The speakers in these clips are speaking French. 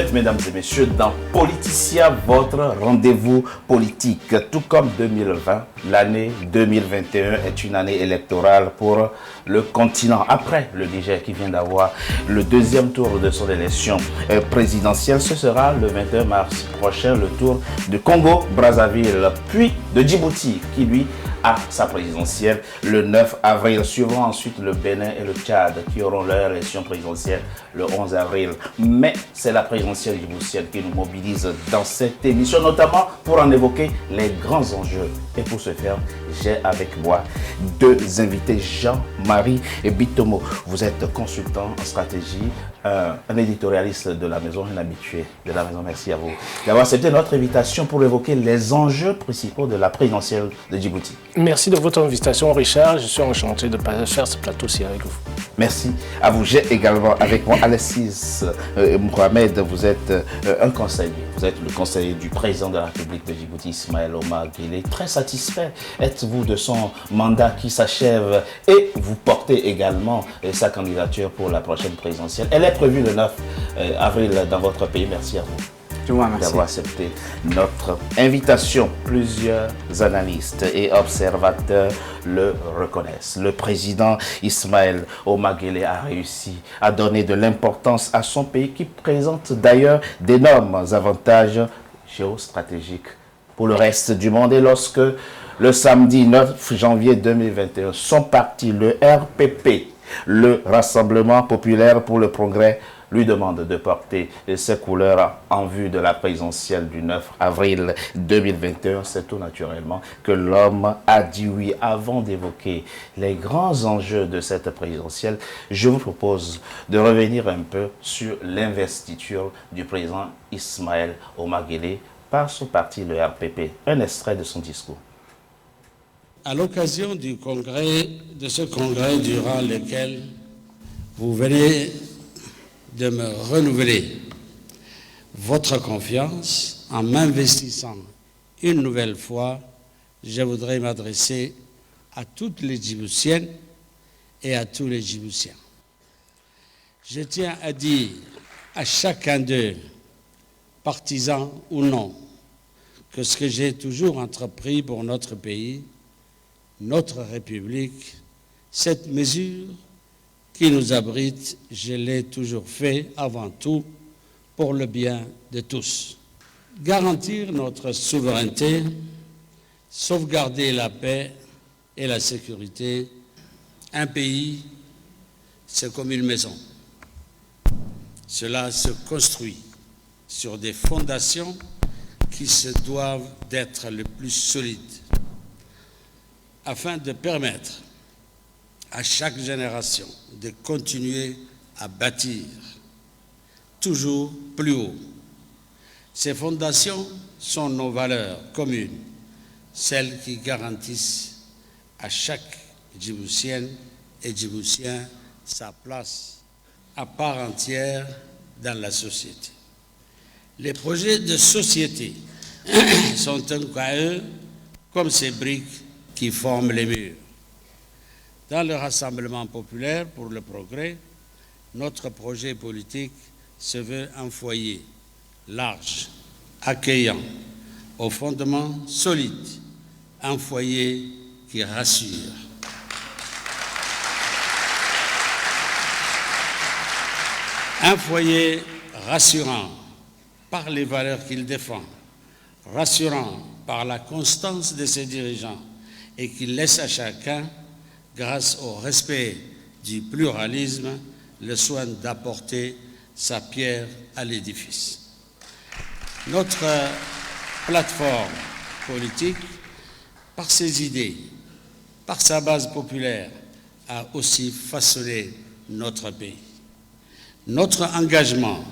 êtes, mesdames et messieurs, dans Politicien, votre rendez-vous politique. Tout comme 2020, l'année 2021 est une année électorale pour le continent. Après le Niger qui vient d'avoir le deuxième tour de son élection présidentielle, ce sera le 21 mars prochain le tour de Congo-Brazzaville, puis de Djibouti qui lui à sa présidentielle le 9 avril. Suivront ensuite le Bénin et le Tchad qui auront leur élection présidentielle le 11 avril. Mais c'est la présidentielle djiboutienne qui nous mobilise dans cette émission, notamment pour en évoquer les grands enjeux. Et pour ce faire, j'ai avec moi deux invités. Jean-Marie Bitomo, vous êtes consultant en stratégie, un éditorialiste de la maison, un habitué de la maison. Merci à vous d'avoir accepté notre invitation pour évoquer les enjeux principaux de la présidentielle de Djibouti. Merci de votre invitation, Richard. Je suis enchanté de faire ce plateau aussi avec vous. Merci à vous. J'ai également avec moi Alessis Mohamed. Vous êtes un conseiller. Vous êtes le conseiller du président de la République de Djibouti, Ismaël Omar Guelleh. Très satisfait êtes-vous de son mandat qui s'achève et vous portez également sa candidature pour la prochaine présidentielle. Elle est prévue le 9 avril dans votre pays. Merci à vous d'avoir accepté notre invitation. Plusieurs analystes et observateurs le reconnaissent. Le président Ismaël Omar Guelleh a réussi à donner de l'importance à son pays qui présente d'ailleurs d'énormes avantages géostratégiques pour le reste du monde. Et lorsque le samedi 9 janvier 2021, son parti, le RPP, le Rassemblement populaire pour le progrès, lui demande de porter ses couleurs en vue de la présidentielle du 9 avril 2021. C'est tout naturellement que l'homme a dit oui. Avant d'évoquer les grands enjeux de cette présidentielle, je vous propose de revenir un peu sur l'investiture du président Ismaël Omar Guelleh par son parti, le RPP. Un extrait de son discours. À l'occasion de ce congrès durant lequel vous venez de me renouveler votre confiance en m'investissant une nouvelle fois, je voudrais m'adresser à toutes les Djiboutiennes et à tous les Djiboutiens. Je tiens à dire à chacun d'eux, partisans ou non, que ce que j'ai toujours entrepris pour notre pays, notre République, cette mesure qui nous abrite, je l'ai toujours fait avant tout pour le bien de tous. Garantir notre souveraineté, sauvegarder la paix et la sécurité. Un pays, c'est comme une maison. Cela se construit sur des fondations qui se doivent d'être les plus solides afin de permettre à chaque génération de continuer à bâtir toujours plus haut. Ces fondations sont nos valeurs communes, celles qui garantissent à chaque Djiboutienne et Djiboutien sa place à part entière dans la société. Les projets de société sont un cas eux comme ces briques qui forment les murs. Dans le Rassemblement populaire pour le progrès, notre projet politique se veut un foyer large, accueillant, au fondement solide, un foyer qui rassure. Un foyer rassurant par les valeurs qu'il défend, rassurant par la constance de ses dirigeants et qui laisse à chacun, grâce au respect du pluralisme, le soin d'apporter sa pierre à l'édifice. Notre plateforme politique, par ses idées, par sa base populaire, a aussi façonné notre pays. Notre engagement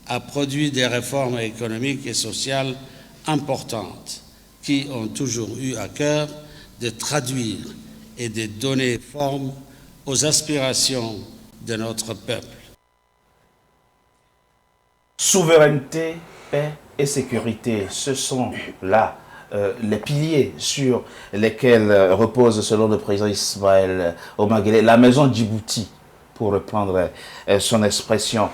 a produit des réformes économiques et sociales importantes qui ont toujours eu à cœur de traduire et de donner forme aux aspirations de notre peuple. Souveraineté, paix et sécurité, ce sont là les piliers sur lesquels repose, selon le président Ismaël Omar Guelleh, la maison Djibouti, pour reprendre son expression.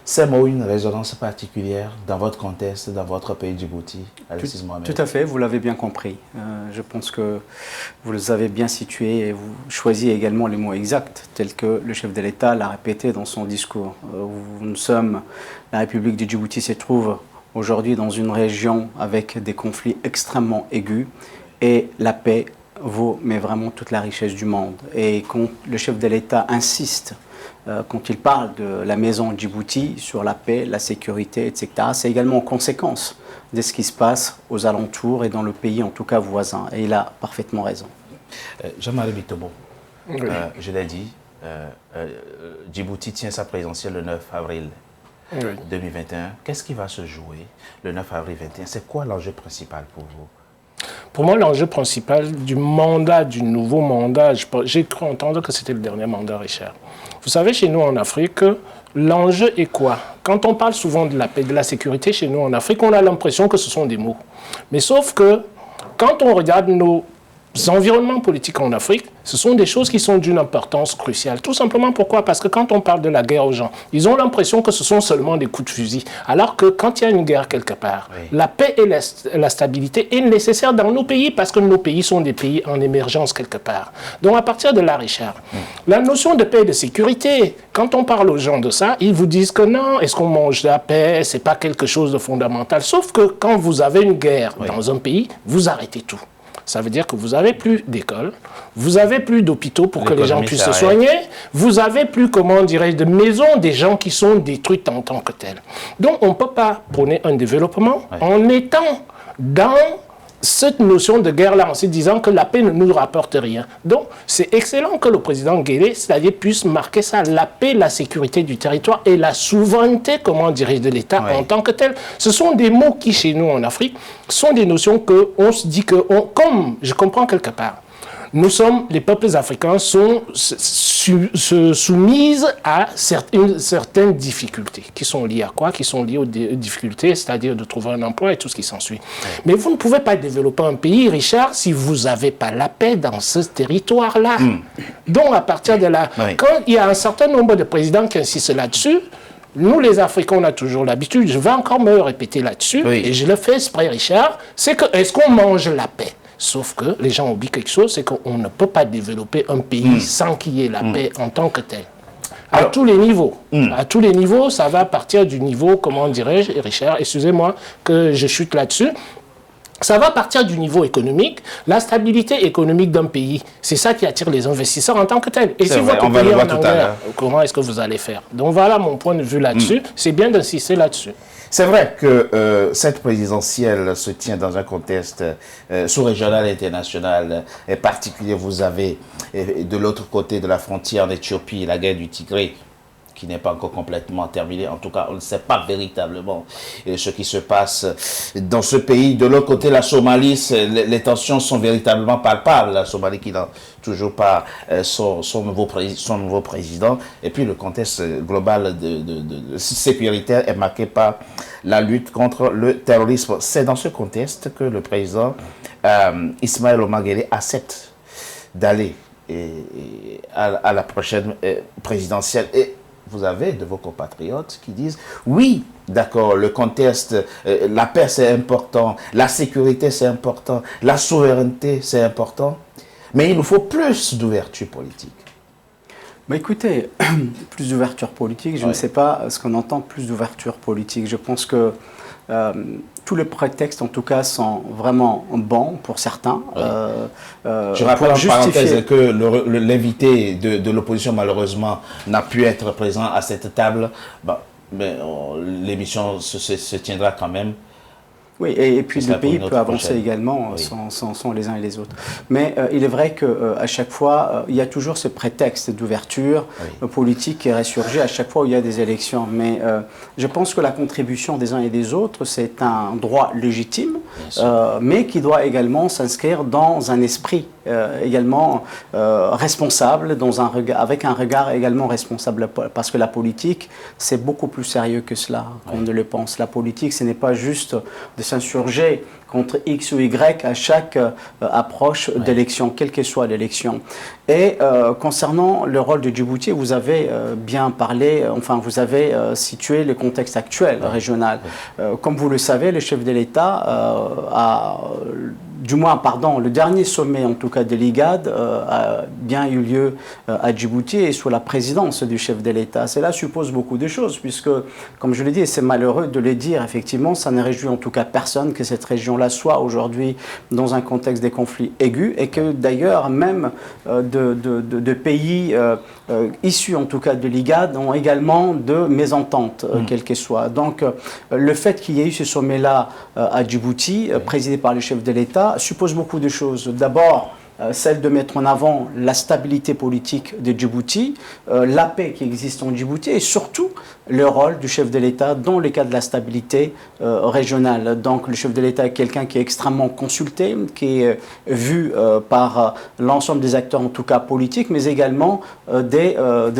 ces mots ont une résonance particulière dans votre contexte, dans votre pays Djibouti, Alexis Mohamed? Tout à fait, vous l'avez bien compris. Je pense que vous les avez bien situés et vous choisissez également les mots exacts, tels que le chef de l'État l'a répété dans son discours. La République du Djibouti se trouve aujourd'hui dans une région avec des conflits extrêmement aigus et la paix vaut mais vraiment toute la richesse du monde. Et quand le chef de l'État insiste, quand il parle de la maison Djibouti sur la paix, la sécurité, etc., c'est également en conséquence de ce qui se passe aux alentours et dans le pays, en tout cas voisin. Et il a parfaitement raison. Jean-Marie Bitomo, Oui. je l'ai dit, Djibouti tient sa présidentielle le 9 avril 2021. Qu'est-ce qui va se jouer le 9 avril 2021? C'est quoi l'enjeu principal pour vous? Pour moi, l'enjeu principal du nouveau mandat, j'ai cru entendre que c'était le dernier mandat, Richard. Vous savez, chez nous en Afrique, l'enjeu est quoi? Quand on parle souvent de la paix, de la sécurité chez nous en Afrique, on a l'impression que ce sont des mots. Mais sauf que quand on regarde nos environnements politiques en Afrique, ce sont des choses qui sont d'une importance cruciale. Tout simplement pourquoi? Parce que quand on parle de la guerre aux gens, ils ont l'impression que ce sont seulement des coups de fusil. Alors que quand il y a une guerre quelque part, la paix et la stabilité est nécessaire dans nos pays parce que nos pays sont des pays en émergence quelque part. Donc à partir de là, Richard, la notion de paix et de sécurité, quand on parle aux gens de ça, ils vous disent que non, est-ce qu'on mange de la paix? C'est pas quelque chose de fondamental. Sauf que quand vous avez une guerre dans un pays, vous arrêtez tout. Ça veut dire que vous n'avez plus d'école, vous n'avez plus d'hôpitaux pour que les gens puissent se soigner, vous n'avez plus, comment dirais-je, de maisons des gens qui sont détruites en tant que telles. Donc on ne peut pas prôner un développement en étant dans cette notion de guerre-là, en se disant que la paix ne nous rapporte rien. Donc, c'est excellent que le président Guélé, c'est-à-dire, puisse marquer ça, la paix, la sécurité du territoire et la souveraineté, comment dirais-je, de l'État en tant que tel. Ce sont des mots qui, chez nous en Afrique, sont des notions qu'on se dit que, comme je comprends quelque part, les peuples africains sont soumises à certaines difficultés qui sont liées à quoi? Qui sont liées aux difficultés, c'est-à-dire de trouver un emploi et tout ce qui s'ensuit. Mais vous ne pouvez pas développer un pays, Richard, si vous n'avez pas la paix dans ce territoire-là. Donc, à partir de là, quand il y a un certain nombre de présidents qui insistent là-dessus, nous, les Africains, on a toujours l'habitude, je vais encore me répéter là-dessus, et je le fais exprès, Richard, c'est que, est-ce qu'on mange la paix? Sauf que les gens oublient quelque chose, c'est qu'on ne peut pas développer un pays sans qu'il y ait la paix en tant que tel. À tous les niveaux. À tous les niveaux, ça va partir du niveau, comment dirais-je, Richard, excusez-moi que je chute là-dessus. Ça va partir du niveau économique. La stabilité économique d'un pays, c'est ça qui attire les investisseurs en tant que tel. Et si votre pays est en guerre, comment est-ce que vous allez faire? Donc voilà mon point de vue là-dessus. C'est bien d'insister là-dessus. C'est vrai que cette présidentielle se tient dans un contexte sous-régional et international particulier. Vous avez de l'autre côté de la frontière en Éthiopie la guerre du Tigré, qui n'est pas encore complètement terminée. En tout cas, on ne sait pas véritablement ce qui se passe dans ce pays. De l'autre côté, la Somalie, les tensions sont véritablement palpables. La Somalie qui n'a toujours pas son nouveau président. Et puis, le contexte global de sécuritaire est marqué par la lutte contre le terrorisme. C'est dans ce contexte que le président Ismaël Omar Guelleh accepte d'aller à la prochaine présidentielle. Et vous avez de vos compatriotes qui disent oui, d'accord, le contexte, la paix c'est important, la sécurité c'est important, la souveraineté c'est important, mais il nous faut plus d'ouverture politique. Mais écoutez, plus d'ouverture politique, je ne sais pas ce qu'on entend plus d'ouverture politique. Je pense que tous les prétextes, en tout cas, sont vraiment bons pour certains. Je rappelle en parenthèse que l'invité de l'opposition, malheureusement, n'a pu être présent à cette table. Bon, mais l'émission se tiendra quand même. Oui, et puis le pays peut avancer également sans les uns et les autres. Mais il est vrai qu'à chaque fois, il y a toujours ce prétexte d'ouverture politique qui ressurgit à chaque fois où il y a des élections. Mais je pense que la contribution des uns et des autres, c'est un droit légitime, mais qui doit également s'inscrire dans un esprit également responsable, avec un regard également responsable. Parce que la politique, c'est beaucoup plus sérieux que cela, qu'on ne le pense. La politique, ce n'est pas juste de s'insurger contre X ou Y à chaque approche d'élection, quelle que soit l'élection. Et concernant le rôle de Djibouti, vous avez bien parlé, enfin vous avez situé le contexte actuel régional. Comme vous le savez, le chef de l'État le dernier sommet en tout cas de l'IGAD a bien eu lieu à Djibouti et sous la présidence du chef de l'État. Cela suppose beaucoup de choses puisque, comme je l'ai dit, et c'est malheureux de le dire, effectivement, ça ne réjouit en tout cas personne que cette région-là soit aujourd'hui dans un contexte des conflits aigus et que d'ailleurs même de pays issus en tout cas de l'IGAD ont également de mésententes, quelles qu'elles soient. Donc le fait qu'il y ait eu ce sommet-là à Djibouti, présidé par le chef de l'État, suppose beaucoup de choses. D'abord, celle de mettre en avant la stabilité politique de Djibouti, la paix qui existe en Djibouti et surtout le rôle du chef de l'État dans le cas de la stabilité régionale. Donc le chef de l'État est quelqu'un qui est extrêmement consulté, qui est vu par l'ensemble des acteurs, en tout cas politiques, mais également des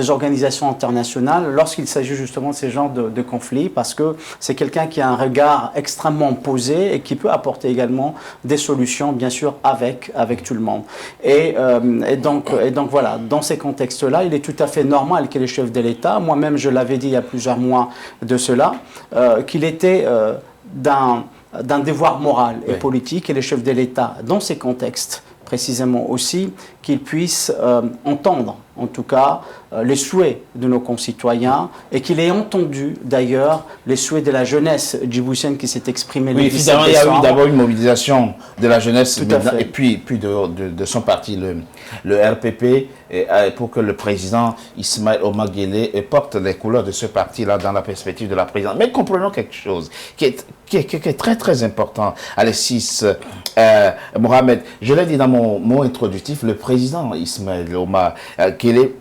organisations internationales lorsqu'il s'agit justement de ces genres de conflits, parce que c'est quelqu'un qui a un regard extrêmement posé et qui peut apporter également des solutions, bien sûr, avec tout le monde. Et donc voilà, dans ces contextes-là, il est tout à fait normal que le chef de l'État, moi-même je l'avais dit il y a plusieurs mois de cela, qu'il était d'un devoir moral et politique, et le chef de l'État, dans ces contextes, précisément aussi, qu'il puisse entendre, en tout cas, les souhaits de nos concitoyens et qu'il ait entendu, d'ailleurs, les souhaits de la jeunesse djiboutienne qui s'est exprimée le 17 décembre. Il y a eu d'abord une mobilisation de la jeunesse et puis de son parti, le RPP, pour que le président Ismaël Omar Guelleh porte les couleurs de ce parti-là dans la perspective de la présidence. Mais comprenons quelque chose qui est très très important, Alexis Mohamed. Je l'ai dit dans mon mot introductif, le président Ismaël Omar Guelleh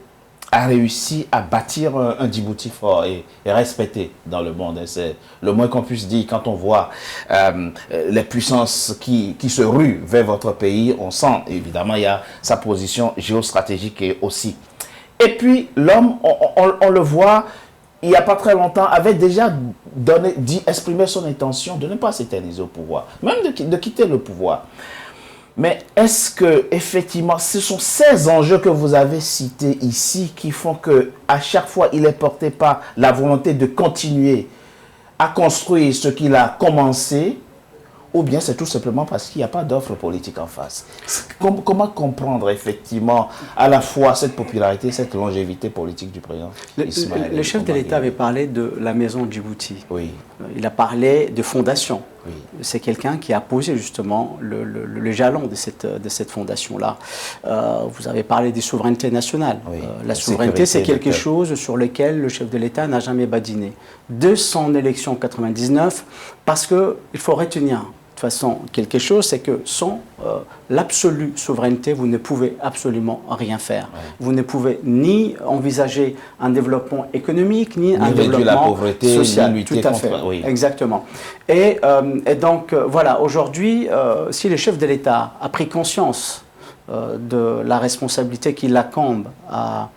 a réussi à bâtir un Djibouti fort et respecté dans le monde. C'est le moins qu'on puisse dire quand on voit les puissances qui se ruent vers votre pays. On sent, évidemment, il y a sa position géostratégique aussi. Et puis, l'homme, on le voit, il n'y a pas très longtemps, avait déjà exprimé son intention de ne pas s'éterniser au pouvoir, même de quitter le pouvoir. Mais est-ce que effectivement, ce sont ces enjeux que vous avez cités ici qui font que à chaque fois il est porté par la volonté de continuer à construire ce qu'il a commencé, ou bien c'est tout simplement parce qu'il n'y a pas d'offre politique en face? Comment comprendre effectivement à la fois cette popularité, cette longévité politique du président Ismaël? Le chef de l'État avait parlé de la maison Djibouti. Oui. Il a parlé de fondation. Oui. C'est quelqu'un qui a posé justement le jalon de cette fondation-là. Vous avez parlé des souverainetés nationales. Oui. La souveraineté, c'est quelque chose sur lequel le chef de l'État n'a jamais badiné. De son élection en 1999, parce qu'il faut retenir de toute façon quelque chose, c'est que sans l'absolue souveraineté, vous ne pouvez absolument rien faire. Ouais. Vous ne pouvez ni envisager un développement économique, ni un développement la pauvreté, social. Ni lutter tout à fait, contre... oui. Exactement. Et donc, voilà, aujourd'hui, si le chef de l'État a pris conscience de la responsabilité qui l'accombe à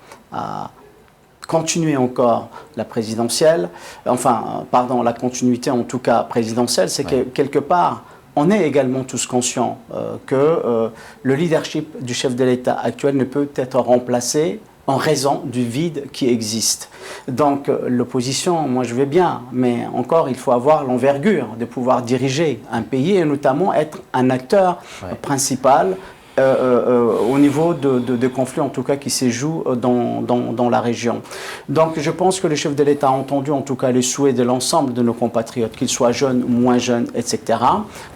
continuer encore la présidentielle, la continuité en tout cas présidentielle, c'est que quelque part, on est également tous conscients que le leadership du chef de l'État actuel ne peut être remplacé en raison du vide qui existe. Donc l'opposition, moi je vais bien, mais encore il faut avoir l'envergure de pouvoir diriger un pays et notamment être un acteur principal au niveau de conflits en tout cas qui se jouent dans la région. Donc je pense que le chef de l'État a entendu en tout cas les souhaits de l'ensemble de nos compatriotes, qu'ils soient jeunes ou moins jeunes, etc.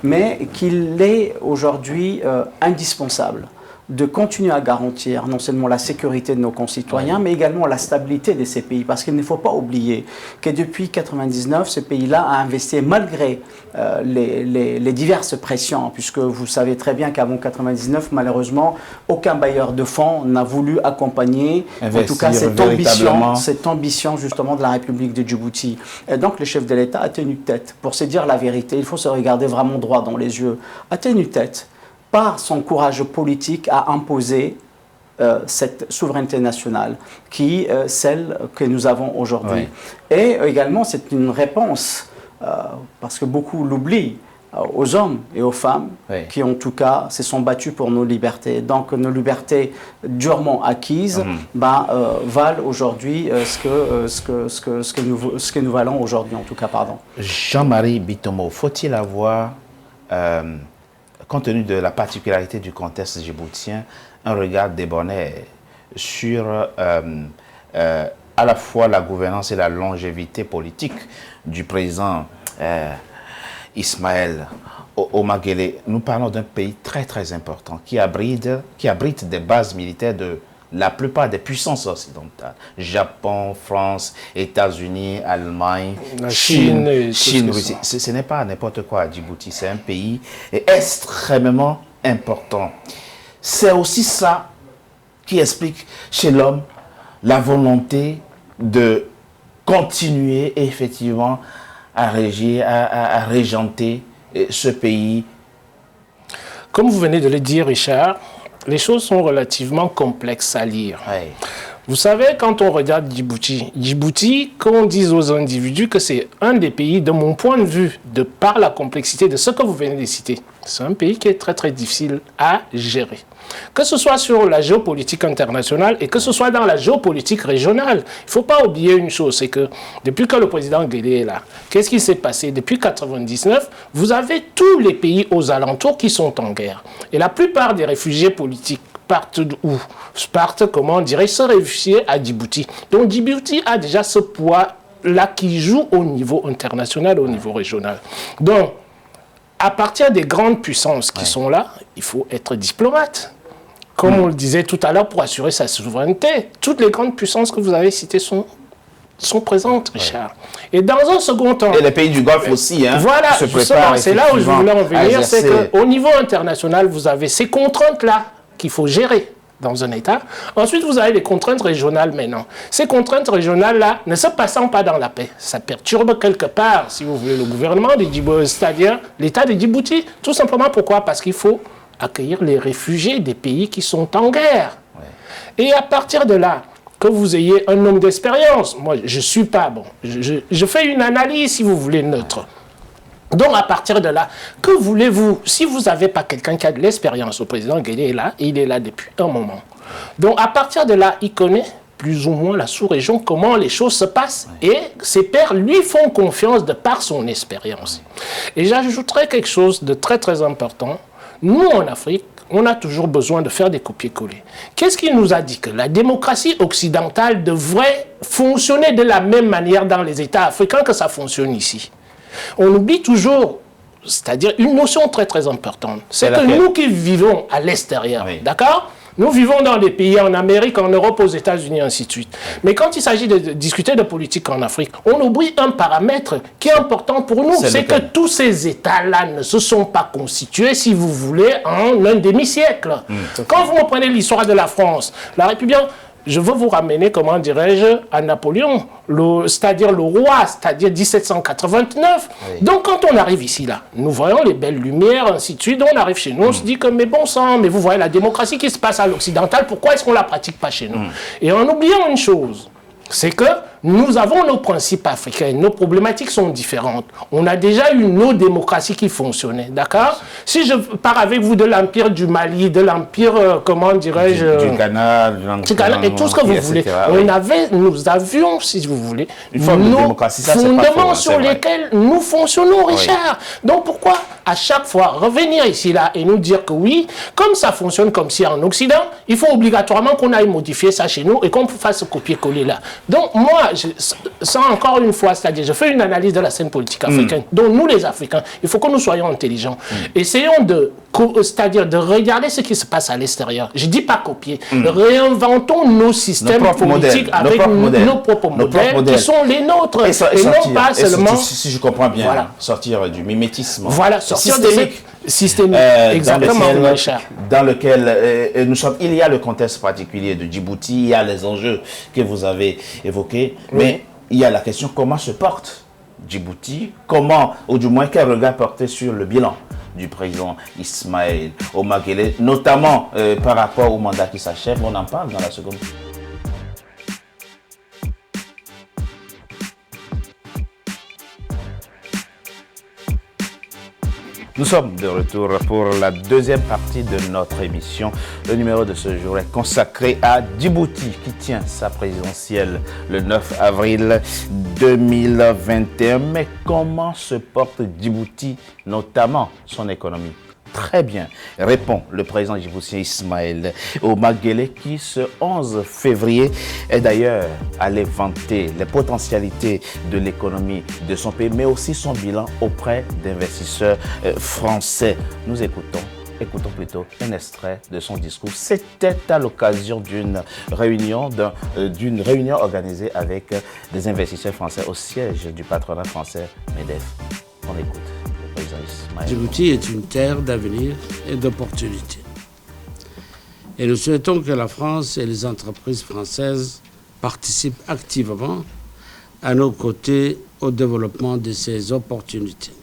Mais qu'il est aujourd'hui indispensable de continuer à garantir non seulement la sécurité de nos concitoyens, mais également la stabilité de ces pays. Parce qu'il ne faut pas oublier que depuis 1999, ce pays-là a investi malgré les diverses pressions, puisque vous savez très bien qu'avant 1999, malheureusement, aucun bailleur de fonds n'a voulu accompagner, en tout cas, cette ambition justement de la République de Djibouti. Et donc, le chef de l'État a tenu tête. Pour se dire la vérité, il faut se regarder vraiment droit dans les yeux. A tenu tête par son courage politique à imposer cette souveraineté nationale qui est celle que nous avons aujourd'hui. Oui. Et également, c'est une réponse, parce que beaucoup l'oublient, aux hommes et aux femmes qui, en tout cas, se sont battus pour nos libertés. Donc, nos libertés durement acquises valent aujourd'hui ce que nous valons aujourd'hui, en tout cas, pardon. Jean-Marie Bitomo, faut-il avoir, compte tenu de la particularité du contexte djiboutien, un regard débonnaire sur à la fois la gouvernance et la longévité politique du président Ismaël Omar Guelleh? Nous parlons d'un pays très très important qui abrite des bases militaires de la plupart des puissances occidentales. Japon, France, États-Unis, Allemagne, Chine, Russie. Ce n'est pas n'importe quoi à Djibouti, c'est un pays extrêmement important. C'est aussi ça qui explique chez l'homme la volonté de continuer effectivement à régir, à régenter ce pays. Comme vous venez de le dire, Richard, les choses sont relativement complexes à lire. Ouais. Vous savez, quand on regarde Djibouti, qu'on dise aux individus que c'est un des pays, de mon point de vue, de par la complexité de ce que vous venez de citer, c'est un pays qui est très très difficile à gérer. Que ce soit sur la géopolitique internationale et que ce soit dans la géopolitique régionale. Il ne faut pas oublier une chose, c'est que depuis que le président Guelleh est là, qu'est-ce qui s'est passé? Depuis 1999, vous avez tous les pays aux alentours qui sont en guerre. Et la plupart des réfugiés politiques partent d'où? Partent, comment dirais-je, se réfugier à Djibouti. Donc Djibouti a déjà ce poids-là qui joue au niveau international, au niveau régional. Donc, à partir des grandes puissances qui sont là, il faut être diplomate. Comme on le disait tout à l'heure, pour assurer sa souveraineté, toutes les grandes puissances que vous avez citées sont présentes, Richard. Et dans un second temps... Et les pays du Golfe aussi, hein, voilà, se justement, préparent c'est là où je voulais en venir, c'est exercer... qu'au niveau international, vous avez ces contraintes-là qu'il faut gérer dans un État. Ensuite, vous avez les contraintes régionales maintenant. Ces contraintes régionales-là, ne se passant pas dans la paix, ça perturbe quelque part, si vous voulez, le gouvernement de Djibouti, c'est-à-dire l'État de Djibouti. Tout simplement pourquoi? Parce qu'il faut accueillir les réfugiés des pays qui sont en guerre. Ouais. Et à partir de là, que vous ayez un homme d'expérience, moi je ne suis pas bon, je fais une analyse, si vous voulez, neutre. Donc, à partir de là, que voulez-vous? Si vous n'avez pas quelqu'un qui a de l'expérience, le président Guelleh est là, et il est là depuis un moment. Donc, à partir de là, il connaît plus ou moins la sous-région, comment les choses se passent. Et ses pairs lui font confiance de par son expérience. Et j'ajouterais quelque chose de très, très important. Nous, en Afrique, on a toujours besoin de faire des copier-coller. Qu'est-ce qui nous a dit? Que la démocratie occidentale devrait fonctionner de la même manière dans les États africains que ça fonctionne ici. On oublie toujours, c'est-à-dire une notion très très importante, c'est que nous qui vivons à l'extérieur, d'accord? Nous vivons dans des pays en Amérique, en Europe, aux États-Unis, ainsi de suite. Mais quand il s'agit de discuter de politique en Afrique, on oublie un paramètre qui est important pour nous, c'est que tous ces États-là ne se sont pas constitués, si vous voulez, en un demi-siècle. Quand vous me prenez l'histoire de la France, la République... Je veux vous ramener, comment dirais-je, à Napoléon, c'est-à-dire le roi, c'est-à-dire 1789. Oui. Donc, quand on arrive ici, là, nous voyons les belles lumières, ainsi de suite. On arrive chez nous, on se dit que, mais bon sang, mais vous voyez la démocratie qui se passe à l'occidental, pourquoi est-ce qu'on ne la pratique pas chez nous? Et en oubliant une chose, c'est que nous avons nos principes africains, nos problématiques sont différentes. On a déjà eu nos démocraties qui fonctionnaient, d'accord? Si je pars avec vous de l'empire du Mali, de l'empire, comment dirais-je... Du Ghana, et tout ce que vous voulez. Nous avions, si vous voulez, une forme de démocratie, ça, fondements sur lesquels nous fonctionnons, Richard. Donc pourquoi à chaque fois revenir ici là et nous dire que oui, comme ça fonctionne comme si en Occident, il faut obligatoirement qu'on aille modifier ça chez nous et qu'on fasse copier-coller là. Donc moi, sans encore une fois, c'est-à-dire je fais une analyse de la scène politique africaine. Donc nous les Africains, il faut que nous soyons intelligents. Essayons c'est-à-dire de regarder ce qui se passe à l'extérieur. Je ne dis pas copier. Réinventons nos systèmes politiques avec nos propres modèles qui sont les nôtres. Et non pas seulement... Si je comprends bien, sortir du mimétisme. Voilà, sortir de systémique. Exactement, dans lequel nous sommes. Il y a le contexte particulier de Djibouti, il y a les enjeux que vous avez évoqués, mais il y a la question comment se porte Djibouti, comment, ou du moins quel regard porter sur le bilan du président Ismaël Omar Guelleh, notamment par rapport au mandat qui s'achève. On en parle dans la seconde. Nous sommes de retour pour la deuxième partie de notre émission. Le numéro de ce jour est consacré à Djibouti qui tient sa présidentielle le 9 avril 2021. Mais comment se porte Djibouti, notamment son économie? Très bien, répond le président djiboutien Ismaël Omar Guelleh qui, ce 11 février, est d'ailleurs allé vanter les potentialités de l'économie de son pays, mais aussi son bilan auprès d'investisseurs français. Nous écoutons plutôt un extrait de son discours. C'était à l'occasion d'une réunion organisée avec des investisseurs français au siège du patronat français MEDEF. On écoute. Djibouti est une terre d'avenir et d'opportunités. Et nous souhaitons que la France et les entreprises françaises participent activement à nos côtés au développement de ces opportunités.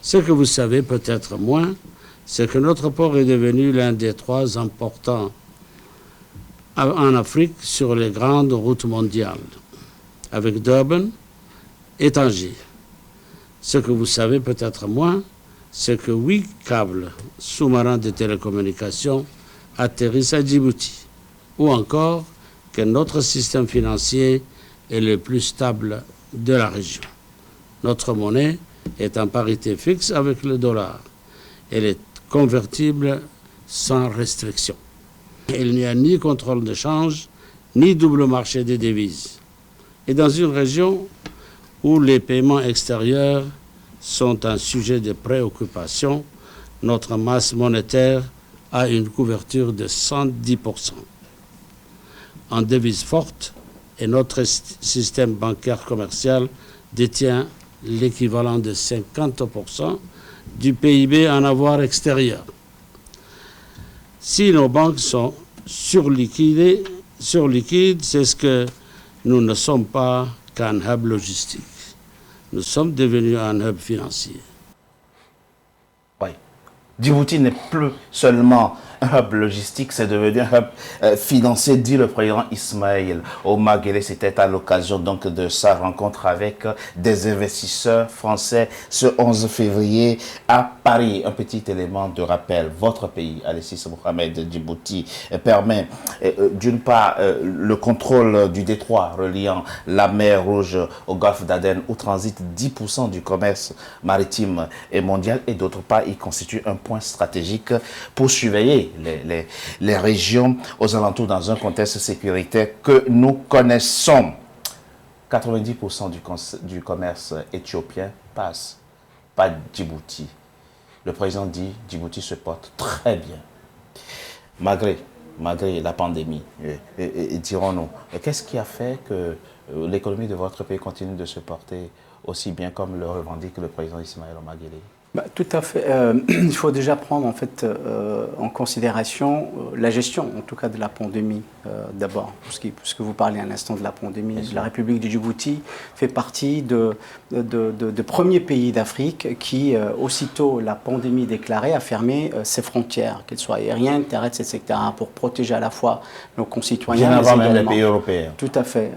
Ce que vous savez peut-être moins, c'est que notre port est devenu l'un des 3 importants en Afrique sur les grandes routes mondiales, avec Durban et Tanger. Ce que vous savez peut-être moins, c'est que 8 câbles sous-marins de télécommunications atterrissent à Djibouti, ou encore que notre système financier est le plus stable de la région. Notre monnaie est en parité fixe avec le dollar. Elle est convertible sans restriction. Il n'y a ni contrôle de change, ni double marché des devises. Et dans une région où les paiements extérieurs sont un sujet de préoccupation, notre masse monétaire a une couverture de 110%. En devise forte, et notre système bancaire commercial détient l'équivalent de 50% du PIB en avoir extérieur. Si nos banques sont surliquides, c'est ce que nous ne sommes pas qu'un hub logistique. Nous sommes devenus un hub financier. Oui. Djibouti n'est plus seulement un hub logistique, c'est devenu un hub financier, dit le président Ismaël Omar Guelleh. C'était à l'occasion donc de sa rencontre avec des investisseurs français ce 11 février à Paris. Un petit élément de rappel. Votre pays, Al-Sisi Mohamed, Djibouti, permet d'une part le contrôle du détroit reliant la mer Rouge au golfe d'Aden où transite 10% du commerce maritime et mondial, et d'autre part il constitue un point stratégique pour surveiller les régions aux alentours dans un contexte sécuritaire que nous connaissons. 90% du commerce éthiopien passe par Djibouti. Le président dit Djibouti se porte très bien, malgré la pandémie. Dirons-nous, qu'est-ce qui a fait que l'économie de votre pays continue de se porter aussi bien comme le revendique le président Ismaël Omar Guelleh? Tout à fait. Il faut déjà prendre en fait en considération la gestion, en tout cas de la pandémie d'abord, puisque vous parlez un instant de la pandémie. La République du Djibouti fait partie de premiers pays d'Afrique qui, aussitôt la pandémie déclarée, a fermé ses frontières, qu'elles soient aériennes, terrestres, etc., pour protéger à la fois nos concitoyens. Bien avant même les pays européens. Tout à fait.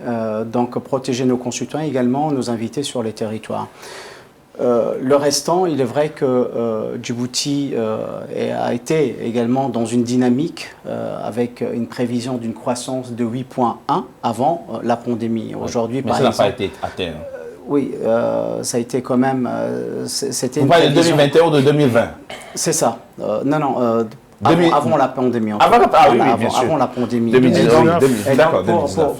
Donc protéger nos concitoyens, également nos invités sur les territoires. Le restant, il est vrai que Djibouti a été également dans une dynamique avec une prévision d'une croissance de 8,1 avant la pandémie. Aujourd'hui, mais ça n'a pas été atteint. Oui, ça a été quand même... C'était. Vous parlez de 2021 ou de 2020? C'est ça. Non. Avant la pandémie. Avant la pandémie. 2019. D'accord.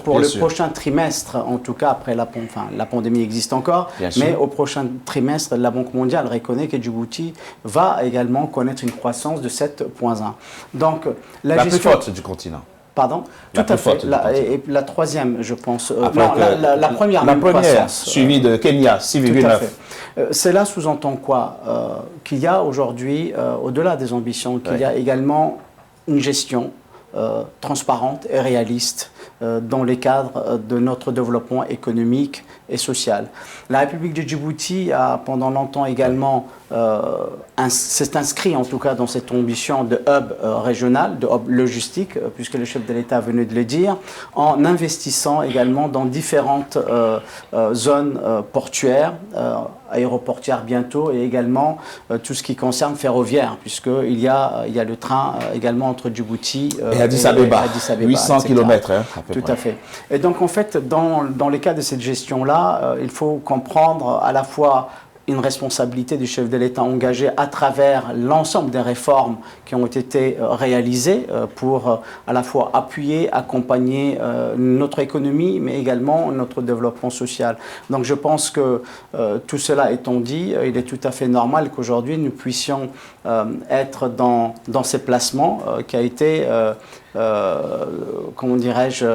Pour le prochain trimestre, en tout cas, après la pandémie existe encore, mais au prochain trimestre, la Banque mondiale reconnaît que Djibouti va également connaître une croissance de 7,1. Donc, la plus forte du continent. Pardon? Tout à fait. Et la troisième, je pense. La première croissance. Suivie de Kenya, 6,9. Cela sous-entend quoi? Qu'il y a aujourd'hui, au-delà des ambitions, qu'il y a également une gestion transparente et réaliste dans les cadres de notre développement économique et social. La République de Djibouti a pendant longtemps également s'est inscrit en tout cas dans cette ambition de hub régional, de hub logistique, puisque le chef de l'État venait de le dire, en investissant également dans différentes zones portuaires aéroportuaire bientôt et également tout ce qui concerne ferroviaire, puisqu'il y a le train également entre Djibouti et Addis Abeba, 800 etc. km. Hein, tout à fait. Et donc en fait, dans les cas de cette gestion-là, il faut comprendre à la fois une responsabilité du chef de l'État engagé à travers l'ensemble des réformes qui ont été réalisées pour à la fois appuyer, accompagner notre économie, mais également notre développement social. Donc je pense que tout cela étant dit, il est tout à fait normal qu'aujourd'hui nous puissions être dans ces placements qui a été, comment dirais-je,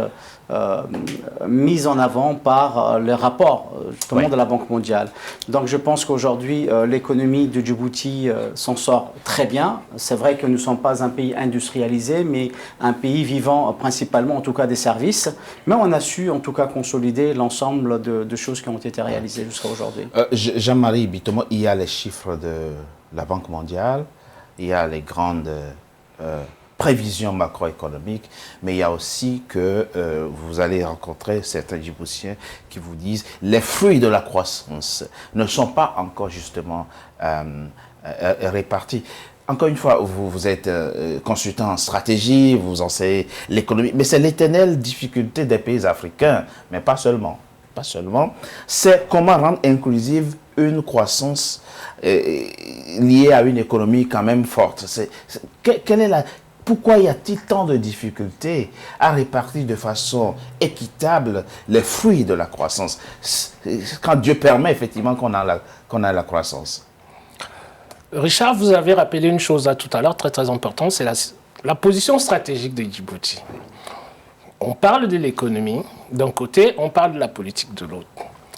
mise en avant par les rapports justement de la Banque mondiale. Donc je pense qu'aujourd'hui l'économie de Djibouti s'en sort très bien. C'est vrai que nous ne sommes pas un pays industrialisé, mais un pays vivant principalement en tout cas des services. Mais on a su en tout cas consolider l'ensemble de choses qui ont été réalisées jusqu'à aujourd'hui. Jean-Marie Bitomo, il y a les chiffres de la Banque mondiale, il y a les grandes prévisions macroéconomiques, mais il y a aussi que vous allez rencontrer certains Djiboutiens qui vous disent les fruits de la croissance ne sont pas encore justement répartis. Encore une fois, vous êtes consultant en stratégie, vous enseignez l'économie, mais c'est l'éternelle difficulté des pays africains, mais pas seulement. Pas seulement. C'est comment rendre inclusive une croissance liée à une économie quand même forte. Quelle est pourquoi y a-t-il tant de difficultés à répartir de façon équitable les fruits de la croissance, quand Dieu permet effectivement qu'on a la croissance? Richard, vous avez rappelé une chose là tout à l'heure, très très importante, c'est la position stratégique de Djibouti. On parle de l'économie d'un côté, on parle de la politique de l'autre.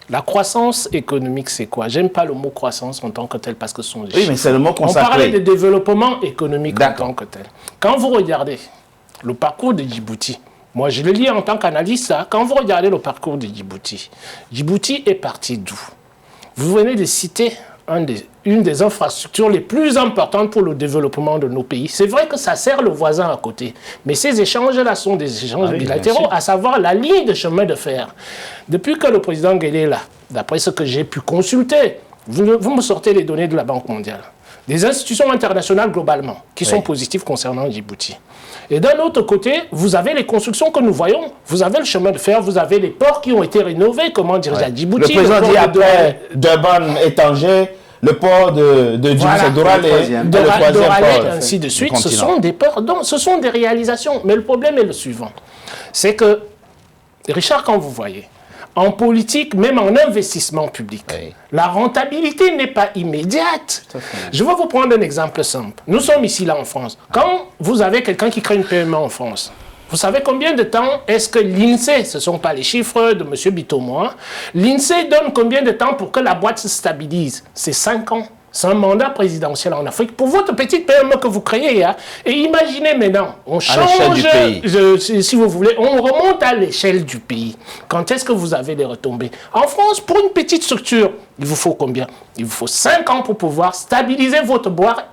La croissance économique, c'est quoi? J'aime pas le mot croissance en tant que tel parce que ce sont des chiffres. Oui, mais c'est le mot consacré. On parlait de développement économique en tant que tel. Quand vous regardez le parcours de Djibouti, moi je le lis en tant qu'analyste, quand vous regardez le parcours de Djibouti, Djibouti est parti d'où? Vous venez de citer une des infrastructures les plus importantes pour le développement de nos pays. C'est vrai que ça sert le voisin à côté, mais ces échanges-là sont des échanges bilatéraux, à savoir la ligne de chemin de fer. Depuis que le président Guelleh est là, d'après ce que j'ai pu consulter, vous me sortez les données de la Banque mondiale, des institutions internationales globalement, qui sont positives concernant Djibouti. Et d'un autre côté, vous avez les constructions que nous voyons. Vous avez le chemin de fer, vous avez les ports qui ont été rénovés, comment dire, à Djibouti. Le président dit après Durban et Tanger, le port de Djibouti, c'est Doralé, ainsi de suite. Ce sont des ports, donc ce sont des réalisations. Mais le problème est le suivant. C'est que, Richard, quand vous voyez, en politique, même en investissement public, la rentabilité n'est pas immédiate. Je vais vous prendre un exemple simple. Nous sommes ici, là, en France. Quand vous avez quelqu'un qui crée une PME en France, vous savez combien de temps est-ce que l'INSEE, ce ne sont pas les chiffres de M. Bitomo, l'INSEE donne combien de temps pour que la boîte se stabilise? C'est 5 ans. C'est un mandat présidentiel en Afrique. Pour votre petite PME que vous créez, et imaginez maintenant, on change, si vous voulez, on remonte à l'échelle du pays. Quand est-ce que vous avez les retombées? En France, pour une petite structure, il vous faut combien? Il vous faut 5 ans pour pouvoir stabiliser votre boîte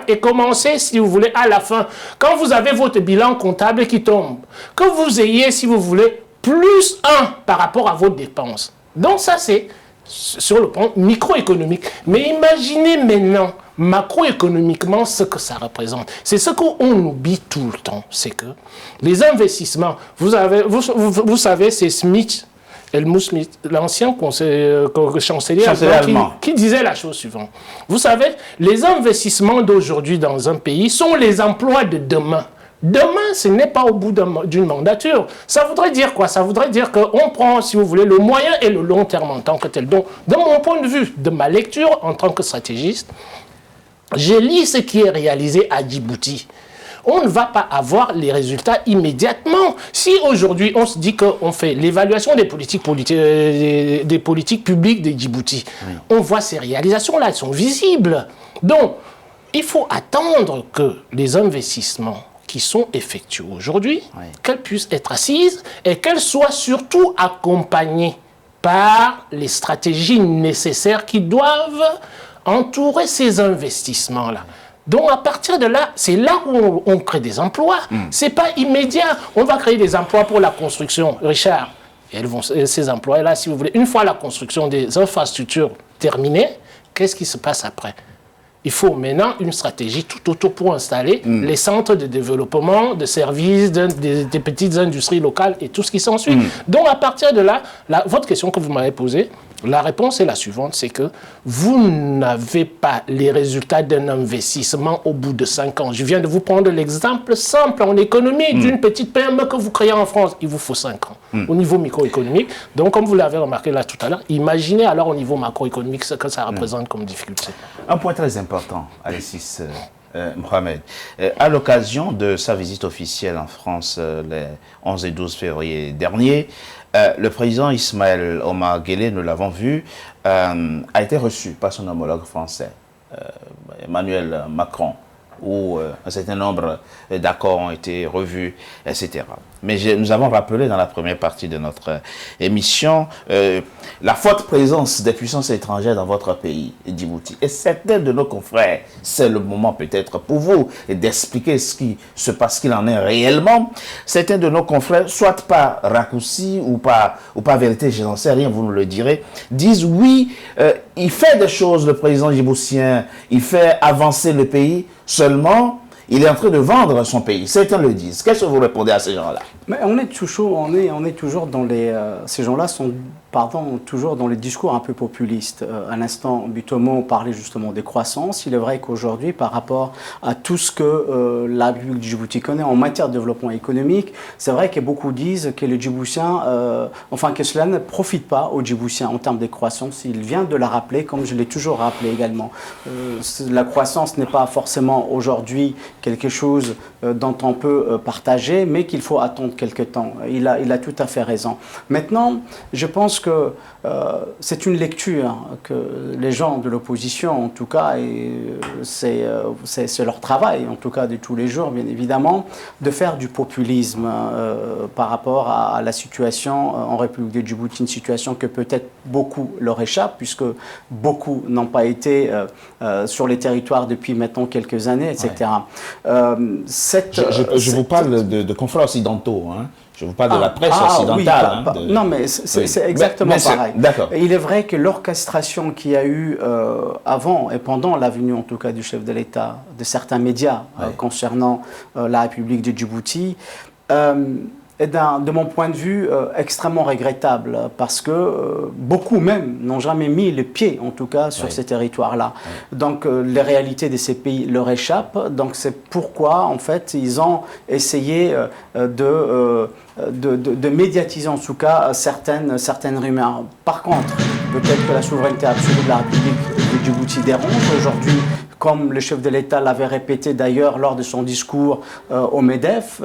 et commencer, si vous voulez, à la fin. Quand vous avez votre bilan comptable qui tombe, que vous ayez, si vous voulez, plus 1 par rapport à vos dépenses. Donc ça, c'est sur le plan microéconomique. Mais imaginez maintenant, macroéconomiquement, ce que ça représente. C'est ce qu'on oublie tout le temps. C'est que les investissements, vous savez, c'est Smith, Helmut Schmidt, l'ancien chancelier allemand, qui disait la chose suivante. Vous savez, les investissements d'aujourd'hui dans un pays sont les emplois de demain. Demain, ce n'est pas au bout d'une mandature. Ça voudrait dire quoi? Ça voudrait dire qu'on prend, si vous voulez, le moyen et le long terme en tant que tel. Donc, de mon point de vue, de ma lecture en tant que stratégiste, j'ai lu ce qui est réalisé à Djibouti. On ne va pas avoir les résultats immédiatement. Si aujourd'hui, on se dit qu'on fait l'évaluation des politiques publiques de Djibouti, on voit ces réalisations-là, elles sont visibles. Donc, il faut attendre que les investissements qui sont effectués aujourd'hui, qu'elles puissent être assises et qu'elles soient surtout accompagnées par les stratégies nécessaires qui doivent entourer ces investissements-là. Donc, à partir de là, c'est là où on crée des emplois. Ce n'est pas immédiat. On va créer des emplois pour la construction. Richard, Et ces emplois-là, si vous voulez, une fois la construction des infrastructures terminée, qu'est-ce qui se passe après? Il faut maintenant une stratégie tout autour pour installer les centres de développement, de services, des petites industries locales et tout ce qui s'ensuit. Donc à partir de là, votre question que vous m'avez posée, la réponse est la suivante, c'est que vous n'avez pas les résultats d'un investissement au bout de 5 ans. Je viens de vous prendre l'exemple simple en économie d'une petite PME que vous créez en France. Il vous faut 5 ans au niveau microéconomique. Donc comme vous l'avez remarqué là tout à l'heure, imaginez alors au niveau macroéconomique ce que ça représente comme difficulté. Un point très important, Alexis Mohamed. À l'occasion de sa visite officielle en France les 11 et 12 février dernier, le président Ismaël Omar Guelleh, nous l'avons vu, a été reçu par son homologue français, Emmanuel Macron, où un certain nombre d'accords ont été revus, etc. Mais nous avons rappelé dans la première partie de notre émission la forte présence des puissances étrangères dans votre pays, Djibouti. Et certains de nos confrères, c'est le moment peut-être pour vous d'expliquer ce qui se passe, qu'il en est réellement. Certains de nos confrères, soit par raccourci ou par vérité, je n'en sais rien, vous nous le direz, disent oui, il fait des choses, le président djiboutien, il fait avancer le pays, seulement il est en train de vendre son pays. Certains le disent. Qu'est-ce que vous répondez à ces gens-là? Mais on est toujours dans les... ces gens-là sont toujours dans les discours un peu populistes. À l'instant, Butomo parlait justement des croissances. Il est vrai qu'aujourd'hui, par rapport à tout ce que la République du Djibouti connaît en matière de développement économique, c'est vrai que beaucoup disent que les Djiboutiens, que cela ne profite pas aux Djiboutiens en termes de croissance. Il vient de la rappeler, comme je l'ai toujours rappelé également. La croissance n'est pas forcément aujourd'hui quelque chose dont on peut partager, mais qu'il faut attendre quelque temps. Il a tout à fait raison. Maintenant, je pense que c'est une lecture que les gens de l'opposition, en tout cas, et c'est leur travail, en tout cas de tous les jours, bien évidemment, de faire du populisme par rapport à la situation en République de Djibouti, une situation que peut-être beaucoup leur échappe, puisque beaucoup n'ont pas été sur les territoires depuis maintenant quelques années, etc. Ouais. Je vous parle de confrères occidentaux, hein. Je vous parle de la presse occidentale. Oui, non, mais c'est exactement pareil. Il est vrai que l'orchestration qu'il y a eu avant et pendant la venue, en tout cas, du chef de l'État, de certains médias concernant la République de Djibouti, est de mon point de vue extrêmement regrettable, parce que beaucoup même n'ont jamais mis le pied, en tout cas, sur ces territoires-là. Donc les réalités de ces pays leur échappent. Donc c'est pourquoi, en fait, ils ont essayé de médiatiser, en tout cas, certaines rumeurs. Par contre, peut-être que la souveraineté absolue de la République de Djibouti dérange aujourd'hui, comme le chef de l'État l'avait répété d'ailleurs lors de son discours au MEDEF,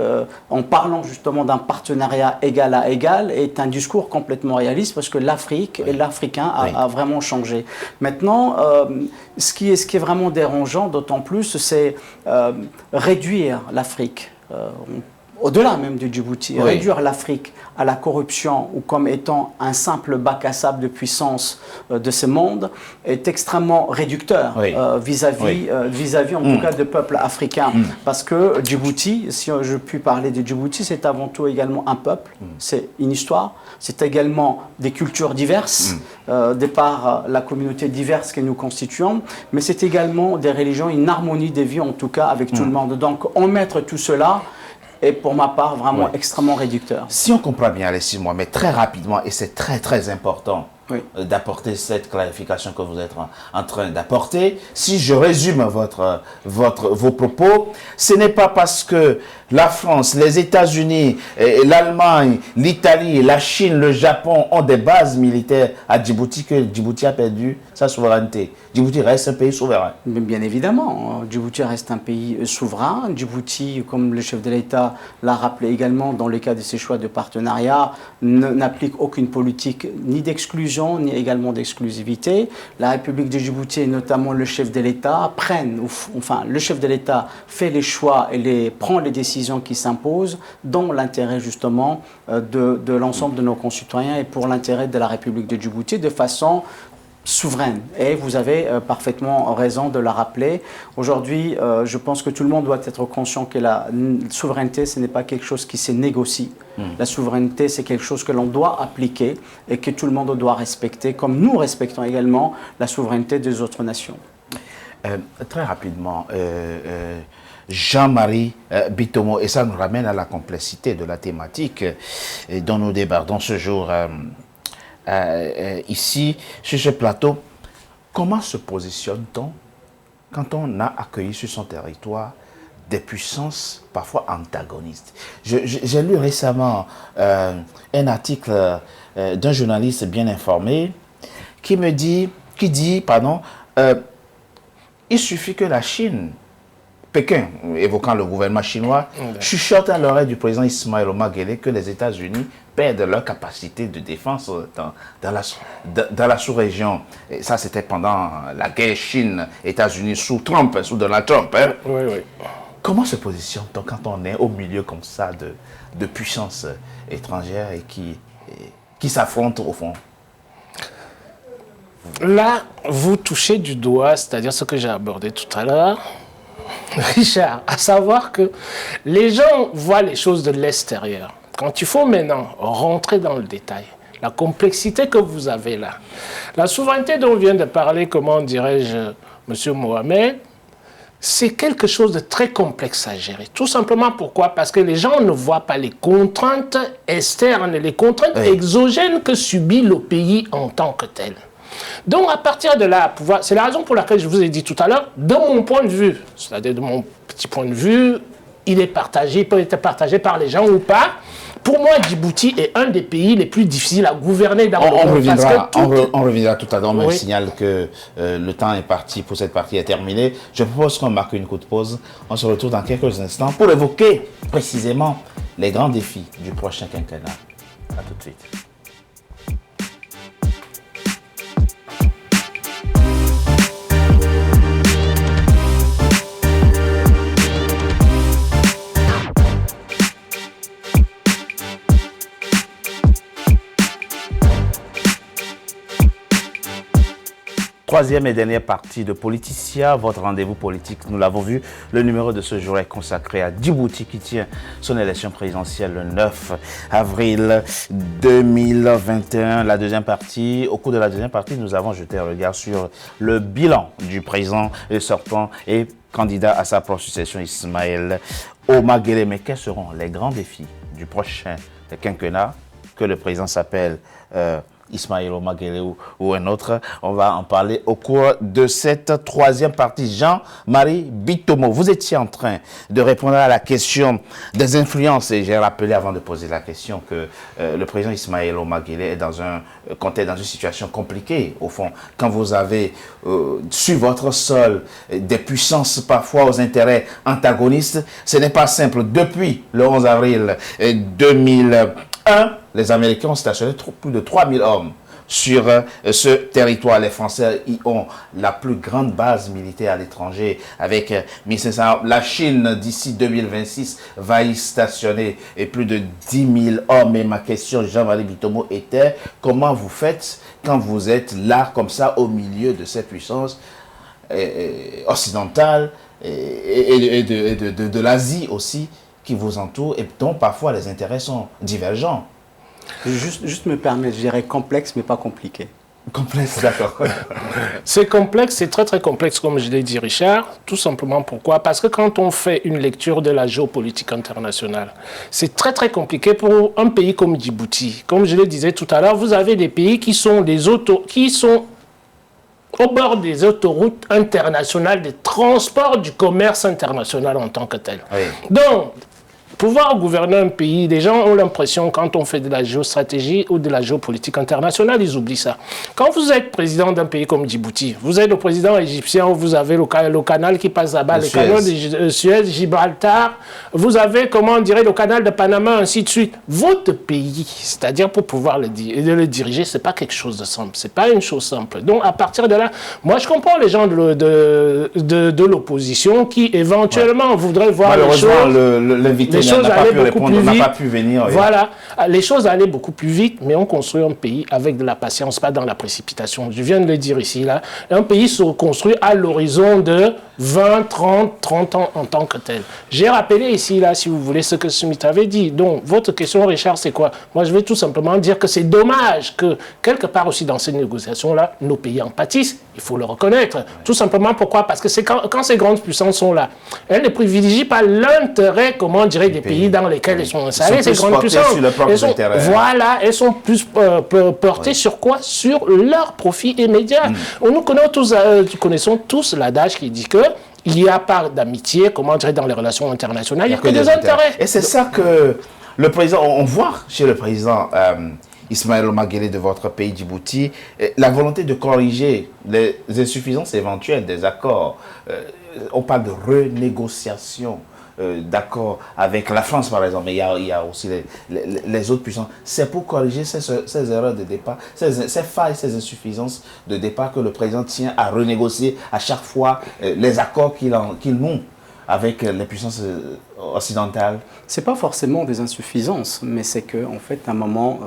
en parlant justement d'un partenariat égal à égal, est un discours complètement réaliste, parce que l'Afrique et l'Africain a vraiment changé. Maintenant, ce qui est vraiment dérangeant, d'autant plus, c'est réduire l'Afrique. Au-delà même de Djibouti, réduire l'Afrique à la corruption ou comme étant un simple bac à sable de puissance de ce monde est extrêmement réducteur vis-à-vis en tout cas de peuples africains. Parce que Djibouti, si je puis parler de Djibouti, c'est avant tout également un peuple, c'est une histoire, c'est également des cultures diverses, de par la communauté diverse que nous constituons, mais c'est également des religions, une harmonie des vies en tout cas avec tout le monde. Donc en mettre tout cela est pour ma part vraiment extrêmement réducteur. Si on comprend bien, Alexis Mohamed, mais très rapidement, et c'est très très important d'apporter cette clarification que vous êtes en train d'apporter, si je résume vos propos, ce n'est pas parce que la France, les États-Unis, l'Allemagne, l'Italie, la Chine, le Japon ont des bases militaires à Djibouti que Djibouti a perdu sa souveraineté. Djibouti reste un pays souverain. Bien évidemment, Djibouti reste un pays souverain. Djibouti, comme le chef de l'État l'a rappelé également dans le cas de ses choix de partenariat, n'applique aucune politique ni d'exclusion ni également d'exclusivité. La République de Djibouti et notamment le chef de l'État le chef de l'État fait les choix et prend les décisions qui s'imposent dans l'intérêt justement de l'ensemble de nos concitoyens et pour l'intérêt de la République de Djibouti, de façon souveraine. Et vous avez parfaitement raison de la rappeler. Aujourd'hui, je pense que tout le monde doit être conscient que la souveraineté, ce n'est pas quelque chose qui se négocie. La souveraineté, c'est quelque chose que l'on doit appliquer et que tout le monde doit respecter, comme nous respectons également la souveraineté des autres nations. Très rapidement, Jean-Marie Bitomo, et ça nous ramène à la complexité de la thématique dont nous débordons ce jour ici, sur ce plateau. Comment se positionne-t-on quand on a accueilli sur son territoire des puissances parfois antagonistes? J'ai lu récemment un article d'un journaliste bien informé qui dit, il suffit que la Chine, Pékin, évoquant le gouvernement chinois, chuchote à l'oreille du président Ismaël Omar Guelleh que les États-Unis perdent leur capacité de défense dans la sous-région. Et ça, c'était pendant la guerre Chine-États-Unis sous Donald Trump. Hein? Oui, oui. Comment se positionne-t-on quand on est au milieu comme ça de puissances étrangères et qui s'affrontent au fond? Là, vous touchez du doigt, c'est-à-dire ce que j'ai abordé tout à l'heure, Richard, à savoir que les gens voient les choses de l'extérieur. Quand il faut maintenant rentrer dans le détail, la complexité que vous avez là, la souveraineté dont vient de parler, comment dirais-je, M. Mohamed, c'est quelque chose de très complexe à gérer. Tout simplement pourquoi? Parce que les gens ne voient pas les contraintes externes, les contraintes exogènes que subit le pays en tant que tel. Donc, à partir de là, c'est la raison pour laquelle je vous ai dit tout à l'heure, de mon point de vue, c'est-à-dire de mon petit point de vue, il est partagé, il peut être partagé par les gens ou pas. Pour moi, Djibouti est un des pays les plus difficiles à gouverner dans le monde. On reviendra tout à l'heure, mais je signale que le temps est parti, pour cette partie est terminée. Je propose qu'on marque une courte pause. On se retrouve dans quelques instants pour évoquer précisément les grands défis du prochain quinquennat. A tout de suite. Troisième et dernière partie de Politicien, votre rendez-vous politique, nous l'avons vu, le numéro de ce jour est consacré à Djibouti qui tient son élection présidentielle le 9 avril 2021. La deuxième partie, au cours de la deuxième partie, nous avons jeté un regard sur le bilan du président sortant et candidat à sa propre succession Ismaël Omar Guelleh. Mais quels seront les grands défis du prochain quinquennat que le président s'appelle Ismaël Omar Guelleh ou un autre? On va en parler au cours de cette troisième partie. Jean-Marie Bitomo, vous étiez en train de répondre à la question des influences et j'ai rappelé avant de poser la question que le président Ismaël Omar Guelleh est dans une situation compliquée au fond. Quand vous avez sur votre sol des puissances parfois aux intérêts antagonistes, ce n'est pas simple. Depuis le 11 avril 2001, les Américains ont stationné plus de 3000 hommes sur ce territoire. Les Français y ont la plus grande base militaire à l'étranger avec 1500. La Chine, d'ici 2026, va y stationner plus de 10 000 hommes. Et ma question, Jean-Marie Bitomo, était comment vous faites quand vous êtes là, comme ça, au milieu de ces puissances occidentales et de l'Asie aussi qui vous entoure et dont parfois les intérêts sont divergents? Juste me permettre, je dirais complexe, mais pas compliqué. Complexe, d'accord. C'est complexe, c'est très très complexe, comme je l'ai dit, Richard. Tout simplement pourquoi? Parce que quand on fait une lecture de la géopolitique internationale, c'est très très compliqué pour un pays comme Djibouti. Comme je le disais tout à l'heure, vous avez des pays qui sont au bord des autoroutes internationales, des transports du commerce international en tant que tel. Oui. Donc, pouvoir gouverner un pays, les gens ont l'impression, quand on fait de la géostratégie ou de la géopolitique internationale, ils oublient ça. Quand vous êtes président d'un pays comme Djibouti, vous êtes le président égyptien, où vous avez le canal qui passe là-bas, le canal de Suez, Gibraltar, vous avez, le canal de Panama, ainsi de suite. Votre pays, c'est-à-dire pour pouvoir le diriger, c'est pas quelque chose de simple, c'est pas une chose simple. Donc, à partir de là, moi, je comprends les gens de l'opposition qui, éventuellement, voudraient voir les choses choses allaient beaucoup plus vite. On n'a pas pu venir. Voilà, les choses allaient beaucoup plus vite, mais on construit un pays avec de la patience, pas dans la précipitation. Je viens de le dire ici, là. Un pays se reconstruit à l'horizon de 20, 30 ans en tant que tel. J'ai rappelé ici, là, si vous voulez, ce que Smith avait dit. Donc, votre question, Richard, c'est quoi? Moi, je vais tout simplement dire que c'est dommage que, quelque part aussi dans ces négociations-là, nos pays en pâtissent. Il faut le reconnaître. Tout simplement, pourquoi? Parce que c'est quand ces grandes puissances sont là, elles ne privilégient pas l'intérêt, comment dirais des pays dans lesquels elles sont installées, ces grandes puissances. Voilà, elles sont plus portées sur quoi? Sur leur profit immédiat. Nous connaissons tous l'adage qui dit que il n'y a pas d'amitié, comment dire, dans les relations internationales, il n'y a que des intérêts. Et c'est ça que le président, on voit chez le président Ismaël Omar Guelleh de votre pays, Djibouti, la volonté de corriger les insuffisances éventuelles des accords. On parle de renégociation d'accords avec la France, par exemple, mais il y a aussi les autres puissances. C'est pour corriger ces erreurs de départ, ces failles, ces insuffisances de départ que le président tient à renégocier à chaque fois les accords qu'il noue avec les puissances occidentales. C'est pas forcément des insuffisances, mais c'est qu'en fait, à un moment,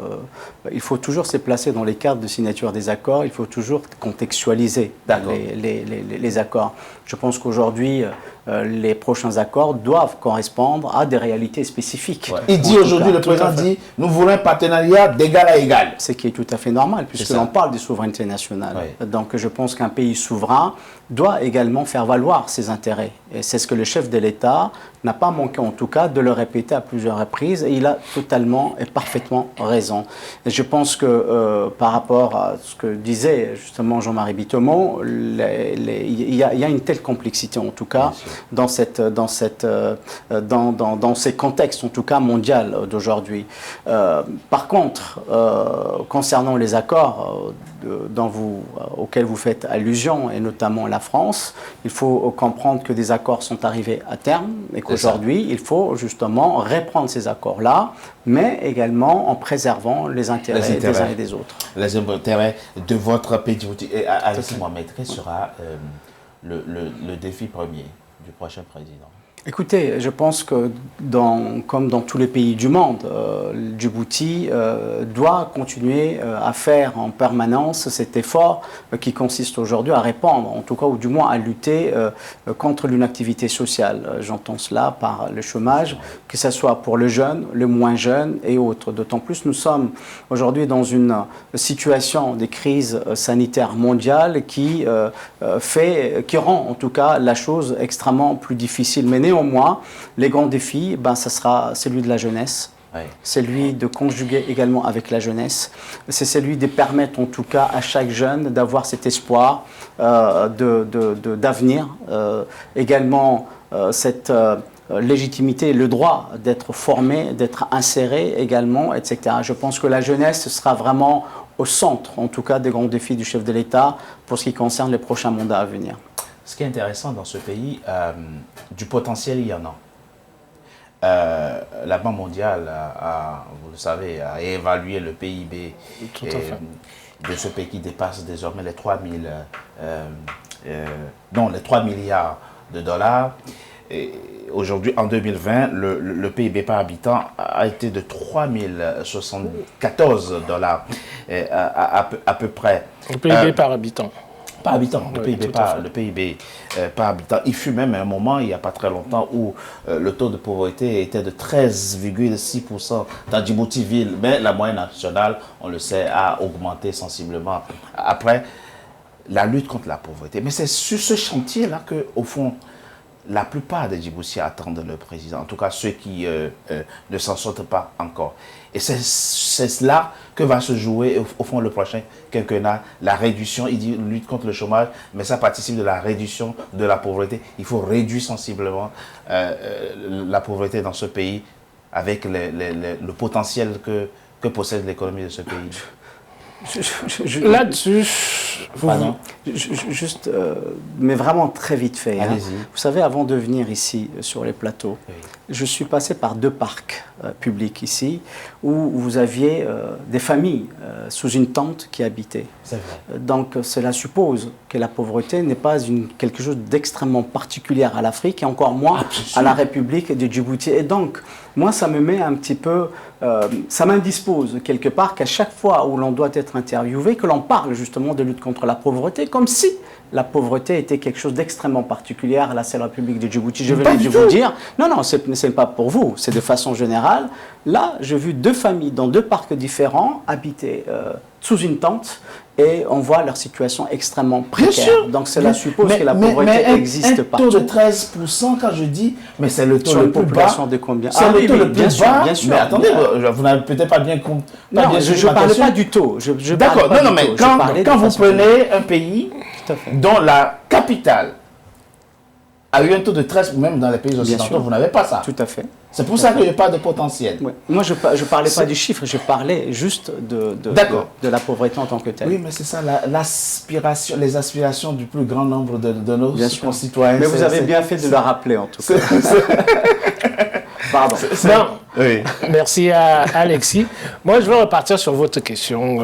il faut toujours se placer dans les cadres de signature des accords, il faut toujours contextualiser les accords. Je pense qu'aujourd'hui, les prochains accords doivent correspondre à des réalités spécifiques. Ouais. Il dit aujourd'hui, le président dit, nous voulons un partenariat d'égal à égal. Ce qui est tout à fait normal, puisque l'on parle de souveraineté nationale. Oui. Donc je pense qu'un pays souverain doit également faire valoir ses intérêts. Et c'est ce que le chef de l'État n'a pas manqué, en tout cas, de le répéter à plusieurs reprises. Et il a totalement et parfaitement raison. Et je pense que par rapport à ce que disait justement Jean-Marie Bitomo, il y a une telle complexité, en tout cas, dans ces contextes, en tout cas, mondial d'aujourd'hui. Par contre, concernant les accords auxquels vous faites allusion, et notamment la France, il faut comprendre que des accords sont arrivés à terme et qu'aujourd'hui, il faut justement reprendre ces accords-là, mais également en préservant les intérêts des uns et des autres. Les intérêts de votre pays. Alexis Mohamed, quel sera le défi premier du prochain président? Écoutez, je pense que comme dans tous les pays du monde, Djibouti doit continuer à faire en permanence cet effort qui consiste aujourd'hui à répandre, en tout cas, ou du moins à lutter contre l'inactivité sociale. J'entends cela par le chômage, que ce soit pour le jeune, le moins jeune et autres. D'autant plus, nous sommes aujourd'hui dans une situation de crise sanitaire mondiale qui rend en tout cas la chose extrêmement plus difficile. Mais néanmoins, les grands défis, ça sera celui de la jeunesse. Oui. Celui de conjuguer également avec la jeunesse. C'est celui de permettre en tout cas à chaque jeune d'avoir cet espoir d'avenir. Également cette légitimité, le droit d'être formé, d'être inséré également, etc. Je pense que la jeunesse sera vraiment au centre, en tout cas, des grands défis du chef de l'État pour ce qui concerne les prochains mandats à venir. Ce qui est intéressant dans ce pays, du potentiel, il y en a. La Banque mondiale, vous le savez, a évalué le PIB de ce pays qui dépasse désormais les 3 milliards de dollars. Aujourd'hui, en 2020, le PIB par habitant a été de 3 074 dollars à peu près. Le PIB par habitant. Par habitant, le PIB par habitant. Il fut même un moment, il n'y a pas très longtemps, où le taux de pauvreté était de 13,6% dans Djibouti-Ville. Mais la moyenne nationale, on le sait, a augmenté sensiblement. Après, la lutte contre la pauvreté. Mais c'est sur ce chantier-là que, au fond, la plupart des Djiboutiens attendent le président, en tout cas ceux qui ne s'en sortent pas encore. Et c'est là que va se jouer, au fond, le prochain quinquennat, la réduction. Il dit lutte contre le chômage, mais ça participe de la réduction de la pauvreté. Il faut réduire sensiblement la pauvreté dans ce pays avec le potentiel que possède l'économie de ce pays. Là-dessus, Pardon. Juste, mais vraiment très vite fait. Hein. Allez-y. Vous savez, avant de venir ici, sur les plateaux, Oui. je suis passé par 2 parcs publics ici, où vous aviez des familles sous une tente qui habitaient. C'est vrai. Donc cela suppose que la pauvreté n'est pas quelque chose d'extrêmement particulier à l'Afrique et encore moins à la République de Djibouti. Et donc, moi, ça me met un petit peu, ça m'indispose quelque part qu'à chaque fois où l'on doit être interviewé, que l'on parle justement de lutte contre la pauvreté, comme si la pauvreté était quelque chose d'extrêmement particulier à la seule République de Djibouti. Je venais de vous dire, non, ce n'est pas pour vous, c'est de façon générale. Là, j'ai vu 2 familles dans 2 parcs différents habiter sous une tente et on voit leur situation extrêmement précaire. Donc cela suppose que la pauvreté existe partout. Un taux de 13%, quand je dis, mais c'est le taux sur le une plus population bas. de combien? C'est le taux le plus bas. Bien sûr. Mais attendez, vous n'avez peut-être pas bien compris. Non, je ne parlais pas du taux. D'accord, non, mais quand vous prenez un pays dont la capitale a eu un taux de 13%, même dans les pays occidentaux, vous n'avez pas ça. Tout à fait. C'est pour ça qu'il n'y a pas de potentiel. Ouais. Moi, je ne parlais pas du chiffre, je parlais juste de la pauvreté en tant que telle. Oui, mais c'est ça, l'aspiration, les aspirations du plus grand nombre de nos concitoyens. Mais vous avez bien fait de le rappeler, en tout cas. Pardon. Non. Oui. Merci à Alexis. Moi, je veux repartir sur votre question,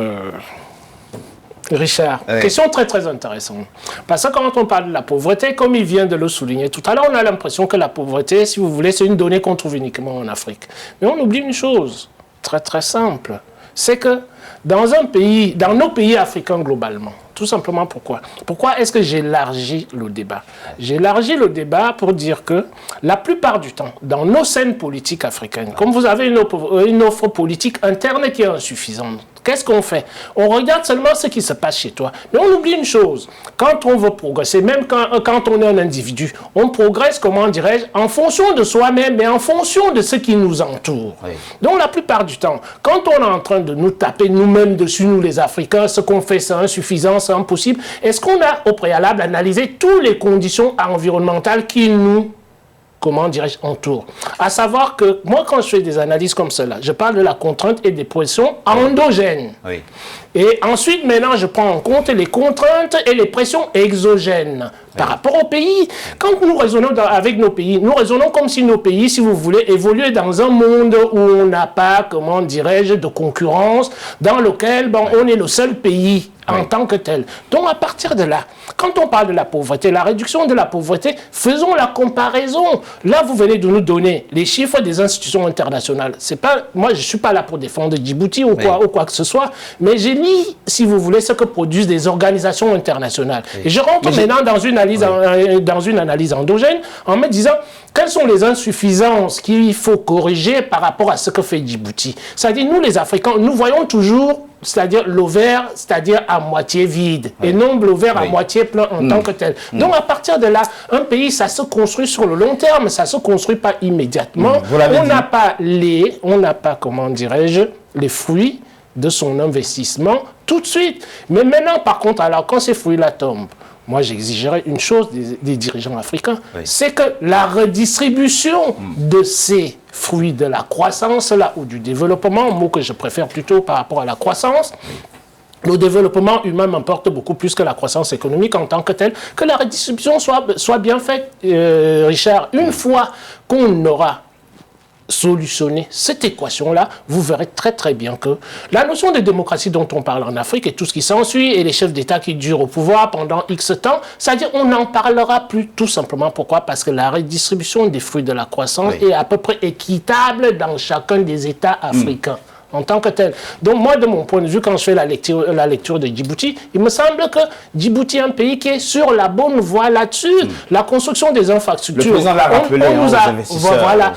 Richard. Oui. Question très, très intéressante. Parce que quand on parle de la pauvreté, comme il vient de le souligner tout à l'heure, on a l'impression que la pauvreté, si vous voulez, c'est une donnée qu'on trouve uniquement en Afrique. Mais on oublie une chose très, très simple. C'est que dans un pays, dans nos pays africains globalement, tout simplement pourquoi? Pourquoi est-ce que j'élargis le débat? J'élargis le débat pour dire que la plupart du temps, dans nos scènes politiques africaines, comme vous avez une offre politique interne qui est insuffisante, qu'est-ce qu'on fait? On regarde seulement ce qui se passe chez toi. Mais on oublie une chose. Quand on veut progresser, même quand on est un individu, on progresse, comment dirais-je, en fonction de soi-même, mais en fonction de ce qui nous entoure. Oui. Donc la plupart du temps, quand on est en train de nous taper nous-mêmes dessus, nous les Africains, ce qu'on fait c'est insuffisant, c'est impossible, est-ce qu'on a au préalable analysé toutes les conditions environnementales qui nous, comment dirais-je, entourent? À savoir que moi, quand je fais des analyses comme cela, je parle de la contrainte et des pressions endogènes. Oui. Et ensuite, maintenant, je prends en compte les contraintes et les pressions exogènes par rapport au pays. Quand nous raisonnons avec nos pays, nous raisonnons comme si nos pays, si vous voulez, évoluaient dans un monde où on n'a pas, comment dirais-je, de concurrence, dans lequel on est le seul pays en tant que tel. Donc, à partir de là, quand on parle de la pauvreté, la réduction de la pauvreté, faisons la comparaison. Là, vous venez de nous donner les chiffres des institutions internationales. C'est pas, moi, je ne suis pas là pour défendre Djibouti ou quoi que ce soit, mais j'ai lis, si vous voulez, ce que produisent des organisations internationales. Oui. Et je rentre maintenant dans une analyse endogène en me disant quelles sont les insuffisances qu'il faut corriger par rapport à ce que fait Djibouti. C'est-à-dire, nous les Africains, nous voyons toujours, c'est-à-dire le verre, c'est-à-dire à moitié vide, et non le verre à moitié plein en tant que tel. Donc à partir de là, un pays, ça se construit sur le long terme, ça ne se construit pas immédiatement. On n'a pas, comment dirais-je, les fruits de son investissement tout de suite. Mais maintenant, par contre, alors quand ces fruits-là tombent, moi j'exigerais une chose des dirigeants africains, c'est que la redistribution de ces fruits de la croissance là, ou du développement, mot que je préfère plutôt par rapport à la croissance, le développement humain m'importe beaucoup plus que la croissance économique en tant que telle, que la redistribution soit bien faite, Richard. Une fois qu'on aura solutionner cette équation-là, vous verrez très très bien que la notion de démocratie dont on parle en Afrique et tout ce qui s'ensuit et les chefs d'État qui durent au pouvoir pendant X temps, c'est-à-dire on n'en parlera plus tout simplement. Pourquoi? Parce que la redistribution des fruits de la croissance est à peu près équitable dans chacun des États africains. En tant que tel. Donc moi, de mon point de vue, quand je fais la lecture de Djibouti, il me semble que Djibouti est un pays qui est sur la bonne voie là-dessus. La construction des infrastructures. Le président l'a rappelé, voilà.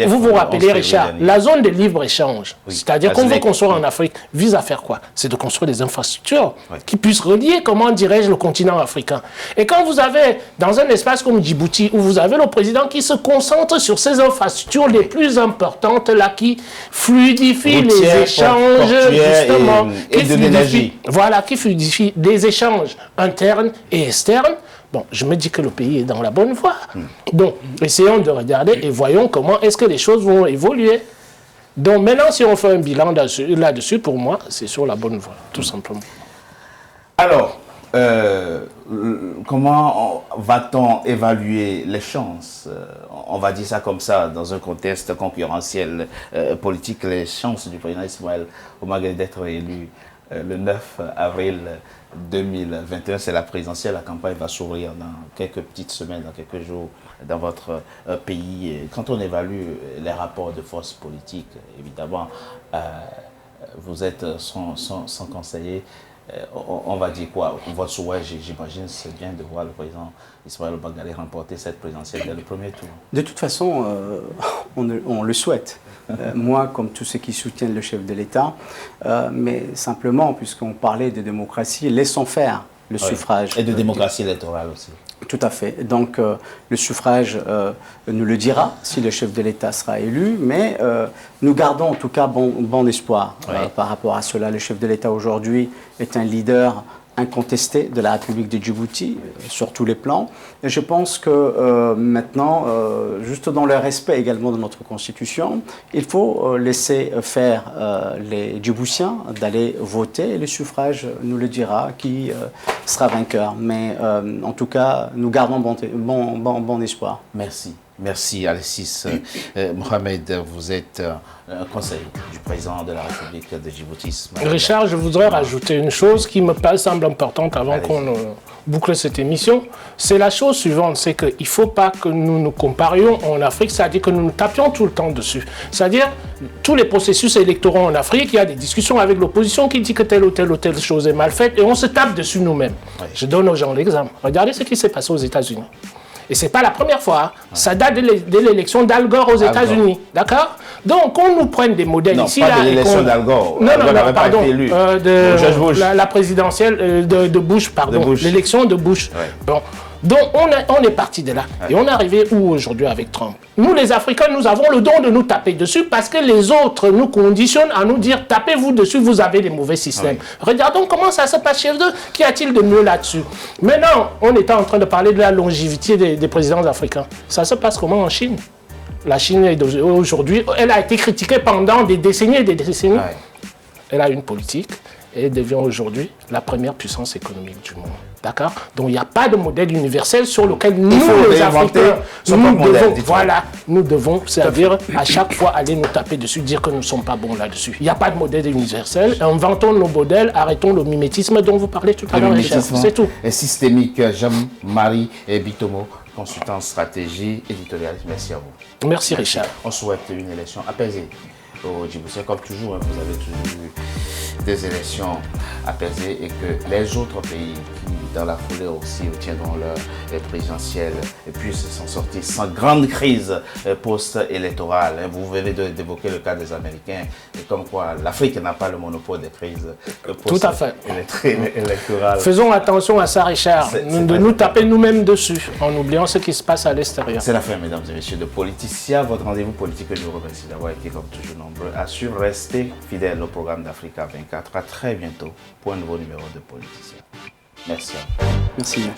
Vous vous rappelez, Richard, la zone de libre-échange, c'est-à-dire qu'on veut construire en Afrique, vise à faire quoi? C'est de construire des infrastructures qui puissent relier, comment dirais-je, le continent africain. Et quand vous avez, dans un espace comme Djibouti, où vous avez le président qui se concentre sur ces infrastructures les plus importantes, là, qui fluidifient les échanges, justement, et de l'énergie. Voilà, qui fluidifie des échanges internes et externes. Bon, je me dis que le pays est dans la bonne voie. Donc, essayons de regarder et voyons comment est-ce que les choses vont évoluer. Donc, maintenant, si on fait un bilan là-dessus, pour moi, c'est sur la bonne voie, tout simplement. Alors, comment va-t-on évaluer les chances, on va dire ça comme ça, dans un contexte concurrentiel politique, les chances du président Ismaël Omar Guelleh d'être élu le 9 avril 2021, c'est la présidentielle, la campagne va s'ouvrir dans quelques petites semaines, dans quelques jours dans votre pays. Quand on évalue les rapports de force politique, évidemment, vous êtes son conseiller. On va dire quoi? Votre souhait, j'imagine, c'est bien de voir le président Ismaël Omar Guelleh remporter cette présidentielle dès le premier tour. De toute façon, on le souhaite. Moi, comme tous ceux qui soutiennent le chef de l'État, mais simplement, puisqu'on parlait de démocratie, laissons faire le suffrage. Et de démocratie électorale aussi. Tout à fait. Donc, le suffrage nous le dira si le chef de l'État sera élu, mais nous gardons en tout cas bon espoir par rapport à cela. Le chef de l'État aujourd'hui est un leader incontesté de la République de Djibouti sur tous les plans. Et je pense que maintenant, juste dans le respect également de notre Constitution, il faut laisser faire les Djiboutiens d'aller voter et le suffrage nous le dira qui sera vainqueur. Mais en tout cas, nous gardons bon espoir. Merci. Merci Alexis Mohamed, vous êtes un conseiller du président de la République de Djibouti. Richard, je voudrais rajouter une chose qui me semble importante avant qu'on boucle cette émission. C'est la chose suivante, c'est qu'il ne faut pas que nous nous comparions en Afrique, c'est-à-dire que nous nous tapions tout le temps dessus. C'est-à-dire, tous les processus électoraux en Afrique, il y a des discussions avec l'opposition qui dit que telle ou telle chose est mal faite et on se tape dessus nous-mêmes. Oui. Je donne aux gens l'exemple. Regardez ce qui s'est passé aux États-Unis. Et ce n'est pas la première fois, ça date de l'élection d'Al Gore aux États-Unis, d'accord? Donc, qu'on nous prenne des modèles ici... Non, pas de l'élection d'Al Gore. Non, pardon, la présidentielle de Bush, pardon, l'élection de Bush. Ouais. Bon. Donc, on est parti de là. Ouais. Et on est arrivé où aujourd'hui avec Trump? Nous, les Africains, nous avons le don de nous taper dessus parce que les autres nous conditionnent à nous dire « tapez-vous dessus, vous avez des mauvais systèmes. Ouais. » Regardons comment ça se passe chez eux. Qu'y a-t-il de mieux là-dessus? Maintenant, on était en train de parler de la longévité des présidents africains. Ça se passe comment en Chine? La Chine, aujourd'hui, elle a été critiquée pendant des décennies et des décennies. Ouais. Elle a une politique et devient aujourd'hui la première puissance économique du monde. D'accord? Donc, il n'y a pas de modèle universel sur lequel nous, les Africains, nous devons, c'est-à-dire à chaque fois aller nous taper dessus, dire que nous ne sommes pas bons là-dessus. Il n'y a pas de modèle universel. Inventons nos modèles, arrêtons le mimétisme dont vous parlez tout à l'heure, Richard. C'est tout. Et systémique, Jean-Marie Bitomo, consultant stratégie éditorialiste. Merci à vous. Merci, Richard. On souhaite une élection apaisée au Djibouti. Comme toujours, vous avez toujours eu des élections apaisées et que les autres pays qui, dans la foulée aussi, obtiendront leur présidentielle et puissent s'en sortir sans grande crise post-électorale. Vous venez d'évoquer le cas des Américains, et comme quoi l'Afrique n'a pas le monopole des crises post-électorales. Faisons attention à ça, Richard, de nous taper nous-mêmes dessus, en oubliant ce qui se passe à l'extérieur. C'est la fin, mesdames et messieurs, de Politicien, votre rendez-vous politique. Je vous remercie d'avoir été comme toujours nombreux. Assure, restez fidèles au programme d'Africa 24. À très bientôt pour un nouveau numéro de Politicien. Merci. Merci.